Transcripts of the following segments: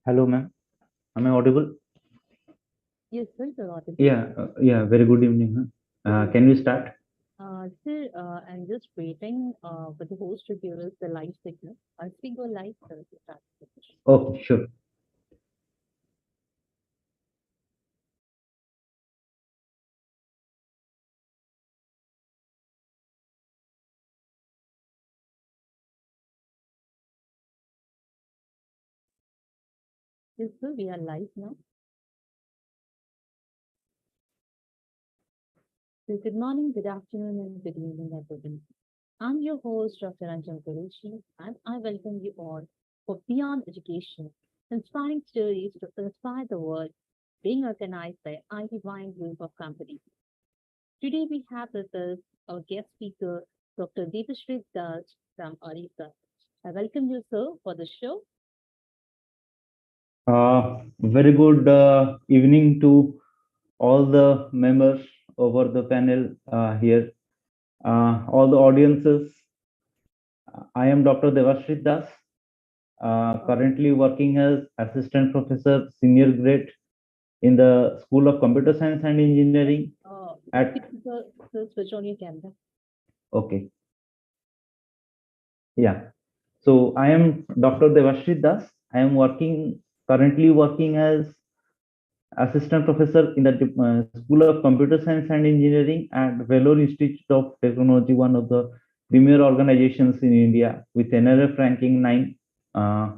Hello, ma'am. Am I audible? Yes, sir, you're audible. Yeah. Very good evening, ma'am. Can we start? Sir, I'm just waiting for the host to give us the live signal. Once we go live, sir, we start the session. Okay, sure. Yes, sir, we are live now. So good morning, good afternoon, and good evening, everyone. I'm your host, Dr. Anjan Kurushi, and I welcome you all for Beyond Education, inspiring stories to inspire the world, being organized by IDY Group of Companies. Today we have with us our guest speaker, Dr. Deepashri Das from Orissa. I welcome you, sir, for the show. Very good evening to all the members over the panel here, all the audiences. I am Dr. Devashrit Das, currently working as Assistant Professor, Senior Grade in the School of Computer Science and Engineering Excuse at. me, sir, switch on your camera. Okay, yeah. So I am Dr. Devashrit Das. I am currently working as assistant professor in the School of Computer Science and Engineering at Vellore Institute of Technology, one of the premier organizations in India with NRF ranking 9. Uh,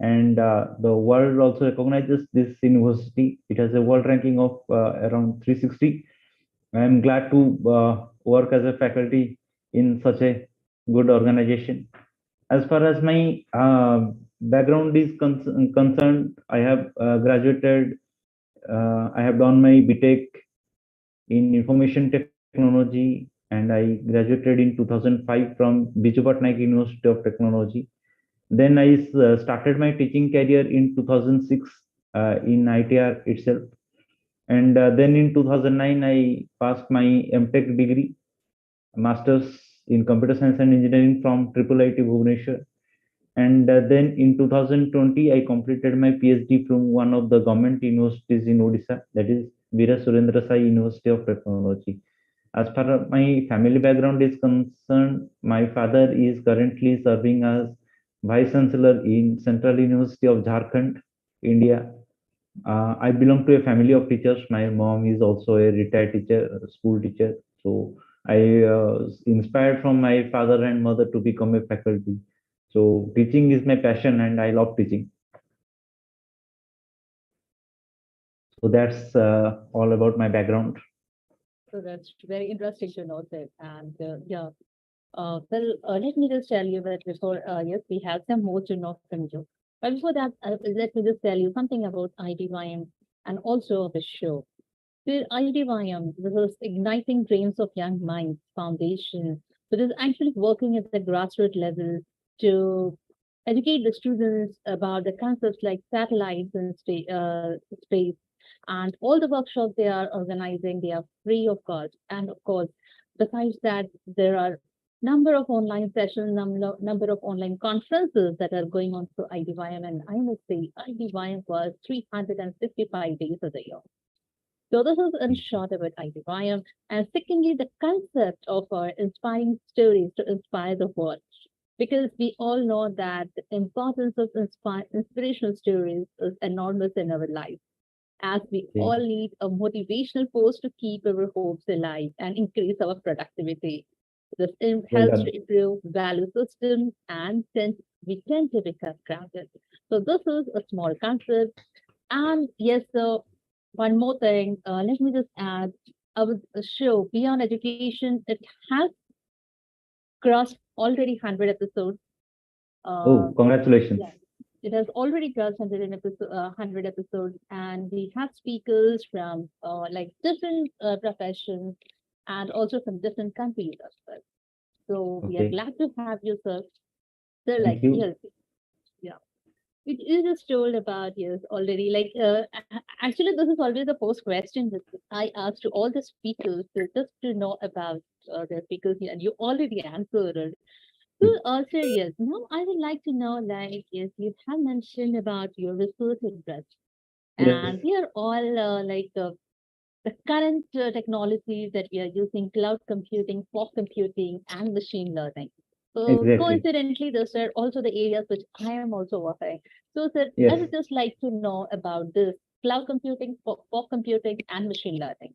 and the world also recognizes this university. It has a world ranking of around 360. I am glad to work as a faculty in such a good organization. As far as my background is concerned, I have done my BTech in information technology and I graduated in 2005 from Biju Patnaik University of Technology. Then I started my teaching career in 2006 in ITR itself. And then in 2009, I passed my MTech degree, Masters in Computer Science and Engineering from IIIT Bhubaneswar. And then in 2020, I completed my PhD from one of the government universities in Odisha, that is Veera Surendra Sai University of Technology. As far as my family background is concerned, my father is currently serving as Vice Chancellor in Central University of Jharkhand, India. I belong to a family of teachers. My mom is also a retired teacher, school teacher. So I inspired from my father and mother to become a faculty. So teaching is my passion, and I love teaching. So that's all about my background. So that's very interesting to know that. And yeah, well, let me just tell you that before, yes, we have some more to know from you. But before that, let me just tell you something about IDYM and also the show. The IDYM, this is Igniting Dreams of Young Minds Foundation, which is actually working at the grassroots level to educate the students about the concepts like satellites and space. And all the workshops they are organizing, they are free of cost. And of course, besides that, there are number of online sessions, number of online conferences that are going on through IDYM. And I must say, IDYM was 365 days of the year. So this is in short about IDYM. And secondly, the concept of our inspiring stories to inspire the world. Because we all know that the importance of inspirational stories is enormous in our life, as we all Okay. need a motivational force to keep our hopes alive and increase our productivity. This Well helps to done. improve value systems and we tend to become grounded. So this is a small concept. And yes, so one more thing, let me just add, our show Beyond Education, it has crossed already 100 episodes. Uh, Oh, congratulations. yeah, it has already crossed 100 episodes, and we have speakers from like different professions and also from different countries as well. So we are Okay. glad to have you, sir. So, like, Thank you. yes, yeah. You just told about yes already. Like, actually, this is always the first question that I ask to all the speakers, just to know about their speakers, and you already answered it. So, sir, yes. Now, I would like to know, like, yes, you have mentioned about your research interest, Yes, and we are all the current technologies that we are using: cloud computing, fog computing, and machine learning. So, exactly. coincidentally, those are also the areas which I am also working. So, sir, I Yes. would just like to know about this cloud computing, fog computing, and machine learning.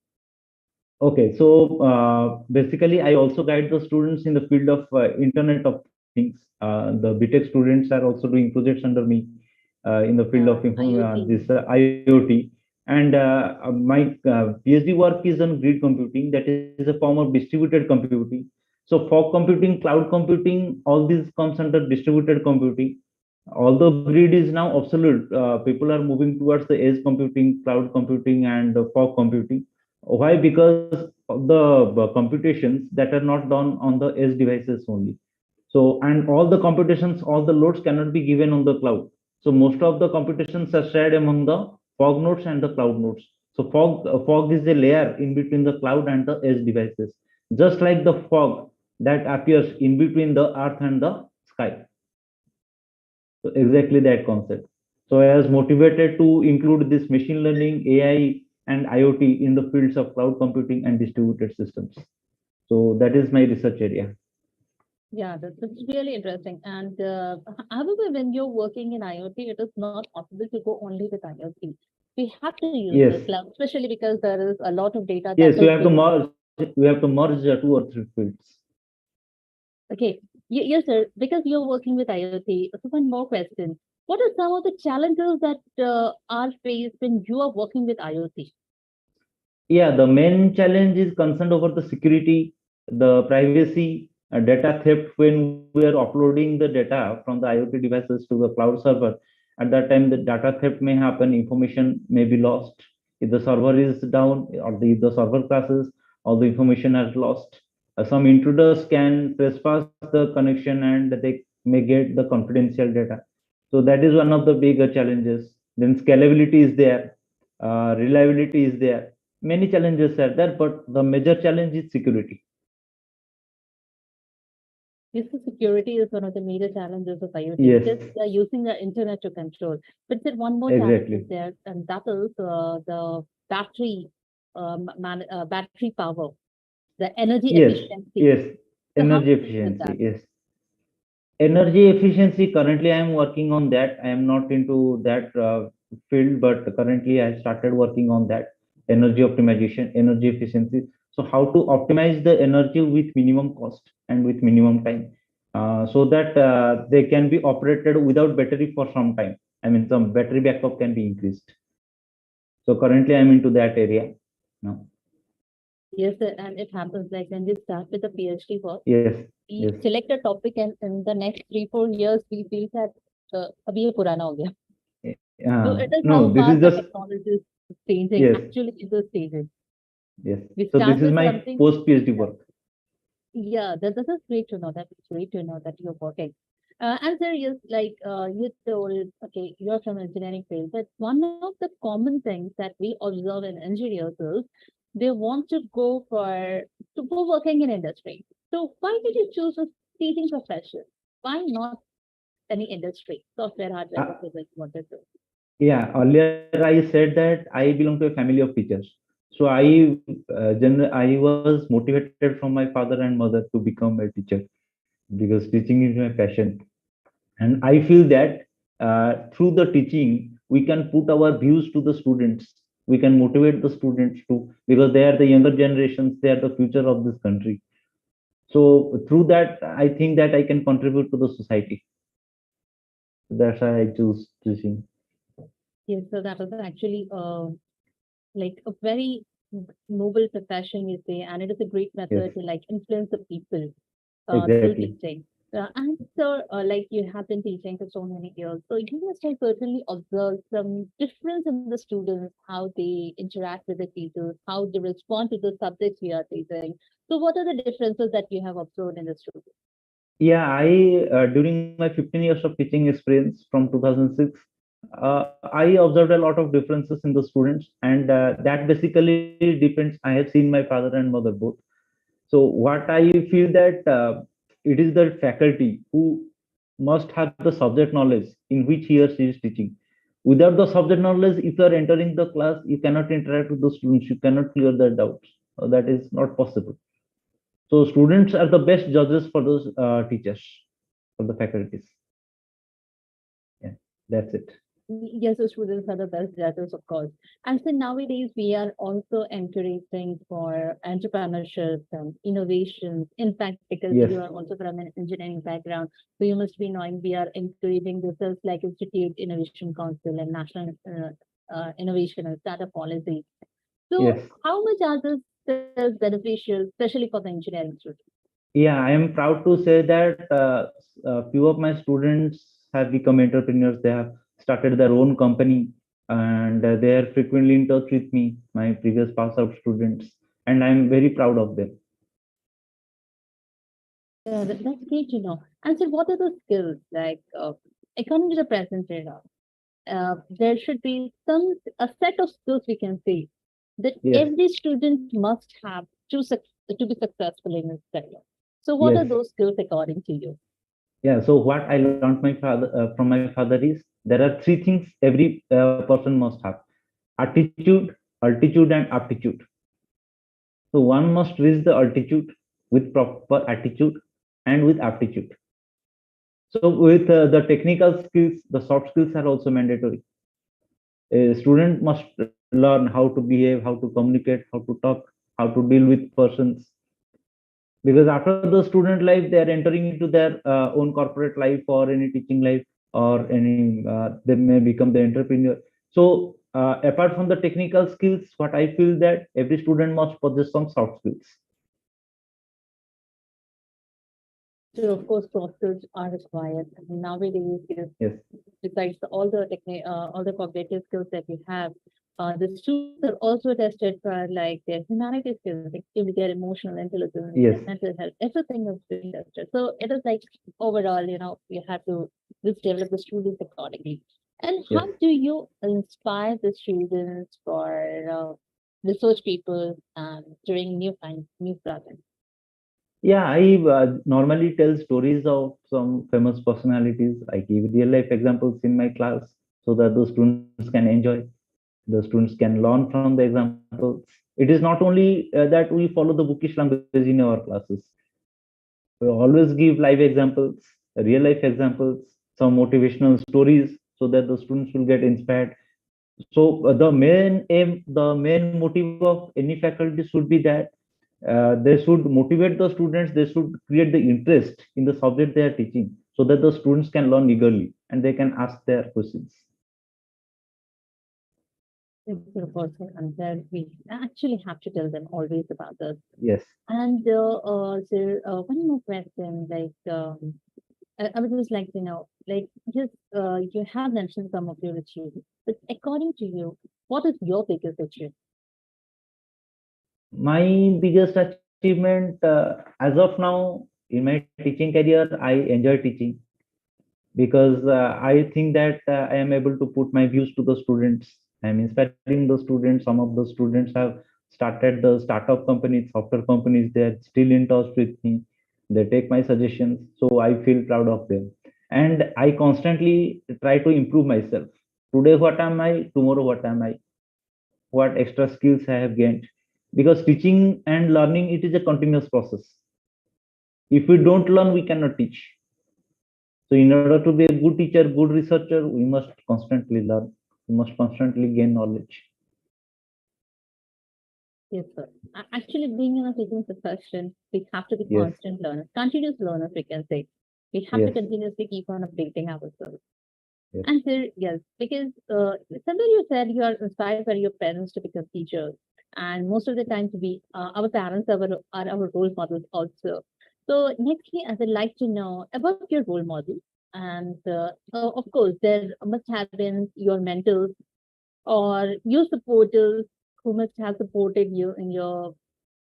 Okay, so basically, I also guide the students in the field of Internet of Things. The BTech students are also doing projects under me in the field of IoT. this IoT. And my PhD work is on grid computing, that is a form of distributed computing. So, fog computing, cloud computing, all these comes under distributed computing. Although grid is now obsolete, people are moving towards the edge computing, cloud computing, and fog computing. Why? Because of the computations that are not done on the edge devices only. So, and all the computations, all the loads cannot be given on the cloud. So, most of the computations are shared among the fog nodes and the cloud nodes. So, fog is a layer in between the cloud and the edge devices, just like the fog that appears in between the earth and the sky. So, exactly that concept. So, I was motivated to include this machine learning, AI, and IoT in the fields of cloud computing and distributed systems. So, that is my research area. Yeah, that's really interesting. And however, when you're working in IoT, it is not possible to go only with IoT. We have to use the Yes, cloud, especially because there is a lot of data that yes, is being. we have to merge two or three fields. Okay. Yes, sir. Because you're working with IoT, so one more question. What are some of the challenges that are faced when you are working with IoT? Yeah, the main challenge is concerned over the security, the privacy, data theft when we are uploading the data from the IoT devices to the cloud server. At that time, the data theft may happen, information may be lost. If the server is down or if the server crashes, all the information is lost. Some intruders can trespass the connection and they may get the confidential data. So that is one of the bigger challenges. Then scalability is there, reliability is there, many challenges are there, but the major challenge is security. Yes, the security is one of the major challenges of IoT Yes, because they're using the internet to control. But then one more challenge is exactly. there, and that is the battery, battery power, the energy Yes, efficiency. yes. So how Energy do you deal with efficiency. that? Yes. Energy efficiency. Currently, I am working on that. I am not into that field, but currently I started working on that energy optimization, energy efficiency. So, how to optimize the energy with minimum cost and with minimum time, so that they can be operated without battery for some time. I mean, some battery backup can be increased. So currently I'm into that area now. Yes, sir, and it happens like when we start with the PhD work, Yes, we yes. select a topic and in the next 3 4 years we feel that abhi ye purana ho gaya. So it is No, how this is fast the just technology is changing. yes, Actually, it is changing. yes. We So this start is with my something. post PhD Yeah, work. yeah, that is great to know. That is great to know that you're working. And there is like you told, okay, you're from engineering field, but one of the common things that we observe in engineers is they want to go to go working in industry. So why did you choose a teaching profession? Why not any industry, software, hardware, Uh, whatever you wanted to? yeah, earlier I said that I belong to a family of teachers. So I was motivated from my father and mother to become a teacher because teaching is my passion. And I feel that through the teaching we can put our views to the students. We can motivate the students too because they are the younger generations. They are the future of this country. So through that, I think that I can contribute to the society. That's why I choose teaching. Yes, so that is actually like a very noble profession, you say, and it is a great Yes, method to like influence the people through exactly. teaching. And so, like you have been teaching for so many years, so you must have certainly observed some difference in the students, how they interact with the teachers, how they respond to the subjects we are teaching. So, what are the differences that you have observed in the students? Yeah, I during my 15 years of teaching experience from 2006, I observed a lot of differences in the students, and that basically depends. I have seen my father and mother both. So what I feel that it is the faculty who must have the subject knowledge in which he or she is teaching. Without the subject knowledge, if you are entering the class, you cannot interact with the students, you cannot clear their doubts. That is not possible. So students are the best judges for those teachers, for the faculties. Yeah, that's it. Yes, the students are the best judges, of course. And so nowadays we are also encouraging for entrepreneurship and innovations. In fact, because Yes, you are also from an engineering background, so you must be knowing we are encouraging the self-like Institute Innovation Council and National Innovation and Startup Policy. So yes. how much are these skills beneficial, especially for the engineering students? Yeah, I am proud to say that a few of my students have become entrepreneurs. They have started their own company, and they are frequently in touch with me, my previous pass out students, and I'm very proud of them. Yeah, that's great to know. And so what are the skills like according to the present era? There should be a set of skills we can say that Yes, every student must have to be successful in his career. So, what are yes, those skills according to you? yeah. So what I learned my father from my father is there are three things every person must have: attitude, altitude, and aptitude. So one must reach the altitude with proper attitude and with aptitude. So with the technical skills, the soft skills are also mandatory. A student must learn how to behave, how to communicate, how to talk, how to deal with persons. Because after the student life, they are entering into their own corporate life or any teaching life or any, they may become the entrepreneur. So apart from the technical skills, what I feel that every student must possess some soft skills. So, of course, soft skills are required. Nowadays, is Yes, besides all the cognitive skills that we have, the students are also tested for like their humanity skills, like their emotional intelligence, yes, their mental health, everything is being tested. So it is like overall, you have to just develop the students accordingly. And yes. how do you inspire the students for research people during new projects? Yeah, I normally tell stories of some famous personalities. I give real life examples in my class so that the students can enjoy. The students can learn from the examples. It is not only that we follow the bookish language in our classes. We always give live examples, real life examples, some motivational stories so that the students will get inspired. So the main aim, the main motive of any faculty should be that they should motivate the students, they should create the interest in the subject they are teaching so that the students can learn eagerly and they can ask their questions. Of course, and then we actually have to tell them always about this. Yes, And so one more question, like I would just like to know, like just you have mentioned some of your achievements, but according to you, what is your biggest achievement? my biggest achievement as of now in my teaching career, I enjoy teaching because I think that I am able to put my views to the students. I am inspiring the students. Some of the students have started the startup companies, software companies. They are still in touch with me. They take my suggestions, so I feel proud of them. And I constantly try to improve myself. Today, what am I? Tomorrow, what am I? What extra skills I have gained? Because teaching and learning, it is a continuous process. If we don't learn, we cannot teach. So in order to be a good teacher, good researcher, we must constantly learn. We must constantly gain knowledge. Yes, sir. Actually, being in a teaching profession, we have to be Yes, constant learners, continuous learners, we can say. We have to yes, continuously keep on updating ourselves. yes, And sir, yes, because somewhere you said you are inspired by your parents to become teachers, and most of the time to be our parents are our role models also. So nextly, I would like to know about your role model, and of course, there must have been your mentors or your supporters who must have supported you in your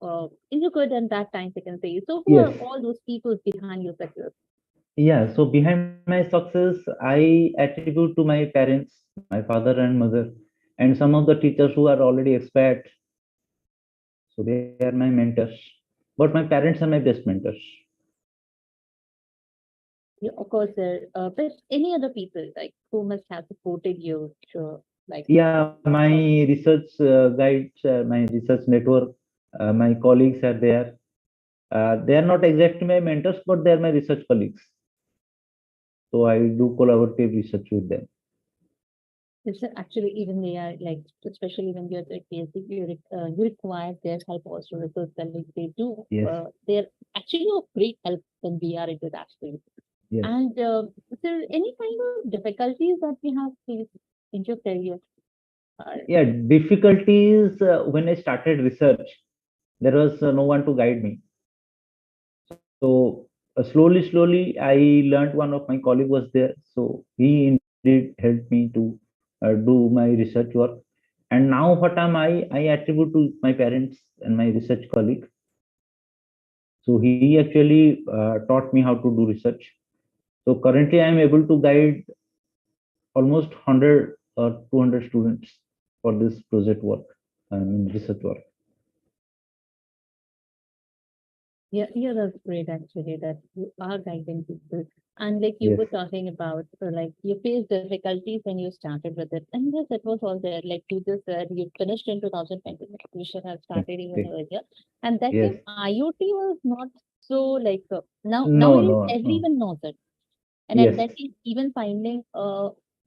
good and bad times, I can say. So who are yes. all those people behind your success? Yeah. So behind my success, I attribute to my parents, my father and mother, and some of the teachers who are already expired. So they are my mentors. But my parents are my best mentors. Yeah, of course, sir. But any other people like who must have supported you to like Yeah, my research guides, my research network, my colleagues are there. They are not exactly my mentors, but they are my research colleagues. So I do collaborative research with them. Yes, sir. Actually, even they are like, especially when you're at PhD, you require their help also because like they do, Yes, they're actually of great help when we are into that field. yes. And is there any kind of difficulties that we have faced in your career? Uh, Yeah, difficulties when I started research, there was no one to guide me. So slowly, I learned one of my colleague was there. So he indeed helped me to do my research work. And now what am I attribute to my parents and my research colleague. So he actually taught me how to do research. So currently I am able to guide almost 100 or 200 students for this project work, I mean research work. Yeah, yeah, that's great actually that you are guiding people. And like you Yes, were talking about, like you faced difficulties when you started with it. And yes, it was all there. Like you just said, you finished in 2020. You should have started even okay. earlier. And that Yes. time IoT was not so like now No, nowadays no, no. everyone knows it. And at Yes, that time, even finding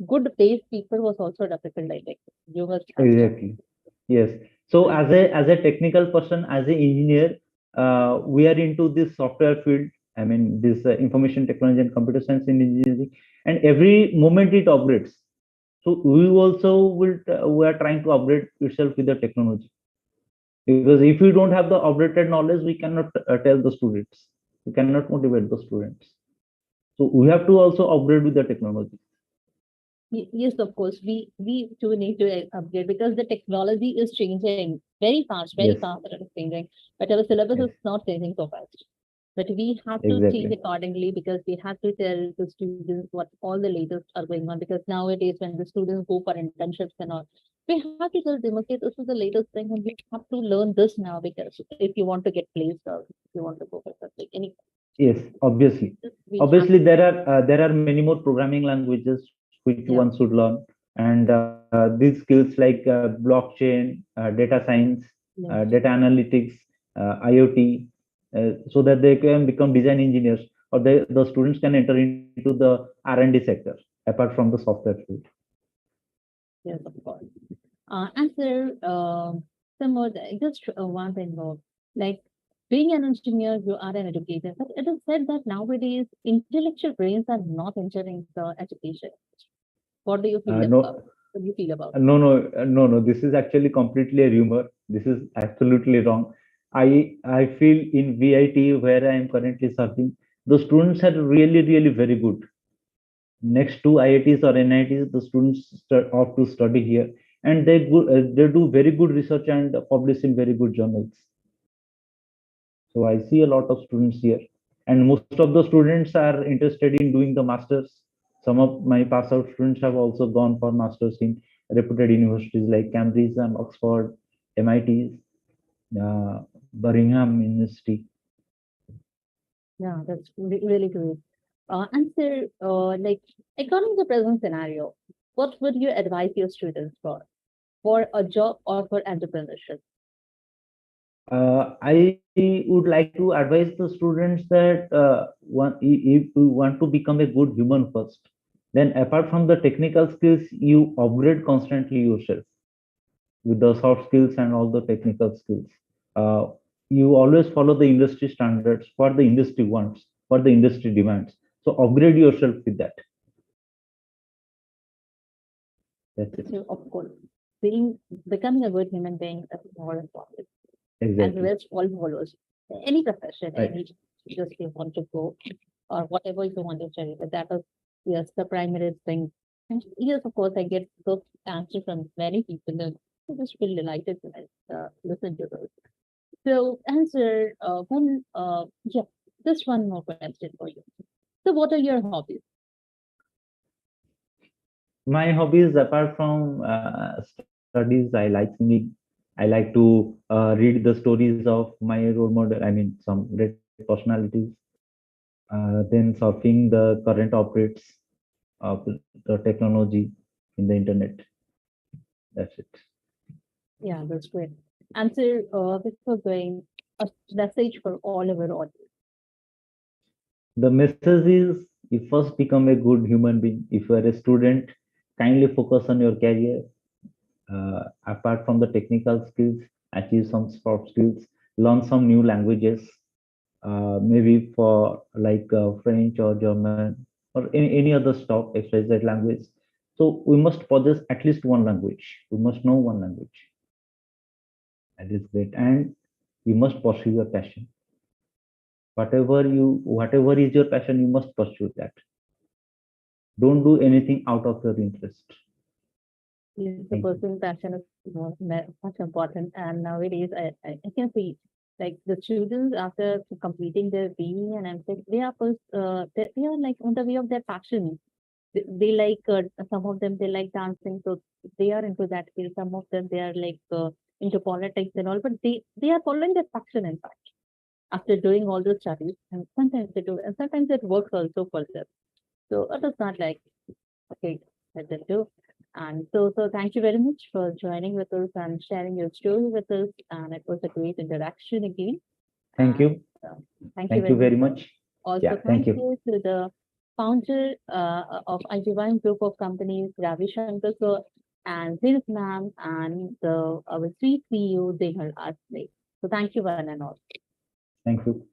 good base people was also difficult. Like you must have started. exactly. Yes. So Right. as a technical person, as an engineer, we are into this software field. I mean, this information technology and computer science in engineering, and every moment it upgrades. So we also we are trying to upgrade itself with the technology. Because if we don't have the updated knowledge, we cannot tell the students. We cannot motivate the students. So we have to also upgrade with the technology. Yes, of course. We too need to upgrade because the technology is changing very Yes, fast it is changing. But our syllabus yes, is not changing so fast. But we have to change exactly. accordingly because we have to tell the students what all the latest are going on. Because nowadays, when the students go for internships and all, we have to tell them, okay, this is the latest thing, and you have to learn this now because if you want to get placed or if you want to go for something, any Yes, obviously. we have Obviously, there are many more programming languages which one yeah should learn, and these skills like blockchain, data science, yes. data analytics, IoT, so that they can become design engineers, or the students can enter into the R&D sector apart from the software field. Yes, of course. And sir, some more, just one thing more. Like being an engineer, you are an educator, but it is said that nowadays intellectual brains are not entering the education. What do you feel about? No, What do you feel about? no. This is actually completely a rumor. This is absolutely wrong. I feel in VIT where I am currently serving, the students are really very good. Next to IITs or NITs, the students opt to study here, and they do very good research and publish in very good journals. So I see a lot of students here, and most of the students are interested in doing the masters. Some of my pass out students have also gone for masters in reputed universities like Cambridge and Oxford, MITs, Birmingham University. Yeah, that's really great. And sir, like according to the present scenario, what would you advise your students for a job or for entrepreneurship? I would like to advise the students that if you want to become a good human first, then apart from the technical skills, you upgrade constantly yourself with the soft skills and all the technical skills. Uh, you always follow the industry standards, what the industry wants, what the industry demands. So upgrade yourself with that. That's it. So, of course, being becoming a good human being is more important. And the Exactly. rest all follows. Any profession, Right. any just you want to go or whatever you want to study, but that is yes the primary thing. And yes, of course, I get those answers from many people, and I just feel delighted when I listen to those. So, answer yeah, just one more question for you. So, what are your hobbies? My hobbies, apart from studies, I like singing. I like to read the stories of my role model. I mean, some great personalities. then surfing the current updates of the technology in the internet. That's it. Yeah, that's great. And so, before going, a message for all our audience. The message is you first become a good human being. If you are a student, kindly focus on your career. Apart from the technical skills, achieve some soft skills, learn some new languages, maybe for like French or German or any other stuff, XYZ language. So we must possess at least one language. We must know one language. That is great. And you must pursue your passion. Whatever is your passion, you must pursue that. Don't do anything out of your interest. Yes, the Thank you. personal passion is much important. And nowadays, I can see like the students after completing their BE and MTech, they are first, they are like on the way of their passion. They like some of them they like dancing, so they are into that field. Some of them they are like into politics and all, but they are following their passion in fact after doing all the studies. And sometimes they do, and sometimes it works also for them. So it is not like okay, let them do. And so thank you very much for joining with us and sharing your story with us. And it was a great interaction again. Thank And you. thank you Thank very you much, very sir. much. Also, Yeah, thank thank you. you to the founder of Idym Group of Companies, Ravi Shankar sir, and Ziris ma'am, and our sweet CEO, Dehal Asle. So thank you one and all. Thank you.